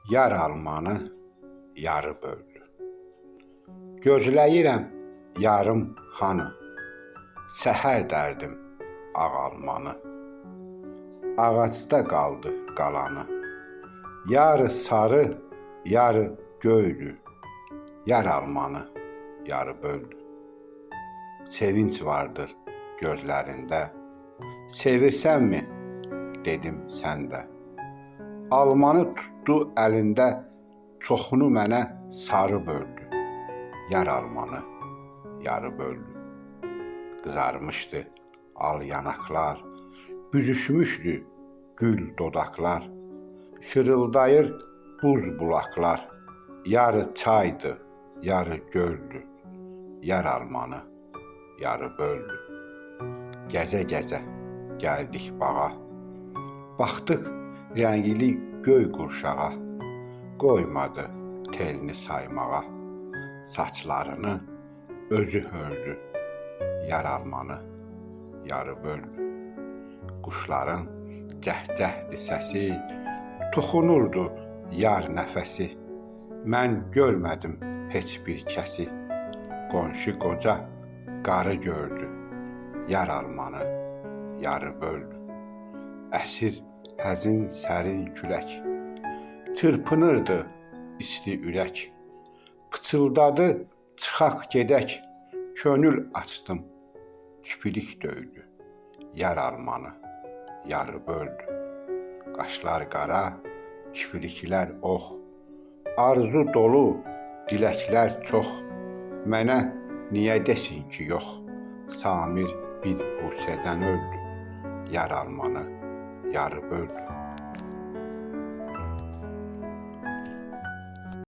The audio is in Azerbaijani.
Yar almanı yarı böldü. Gözləyirəm yarım hanı, səhər dərdim ağ almanı. Ağacda qaldı qalanı, yarı sarı, yarı göydü. Yar almanı yarı böldü. Sevinç vardır gözlərində, sevirsənmi dedim səndə. Almanı tutdu əlində, çoxunu mənə sarı böldü. Yar almanı yarı böldü. Qızarmışdı al yanaqlar, büzüşmüşdü gül dodaqlar. Şırıldayır buz bulaqlar, yarı çaydı, yarı göldü. Yar almanı yarı böldü. Gəzə-gəzə gəldik bağa, baxdıq rəngli göy qurşağa. Qoymadı telini saymağa, saçlarını özü hördü. Yar almanı yarı böldü. Quşların cəhcəhdi səsi, toxunurdu yar nəfəsi. Mən görmədim heç bir kəsi, qonşu qoca qarı gördü. Yar almanı yarı böldü. Əsir həzin sərin külək, çırpınırdı isti ürək. Pıçıldadı çıxaq gedək, könül açdım, kipirik döydü. Yar almanı yarı böldü. Qaşlar qara, kipiriklər ox, arzu dolu, diləklər çox. Mənə niyə desin ki yox, Samir bir busədən öldü. Yar almanı yarı böldü.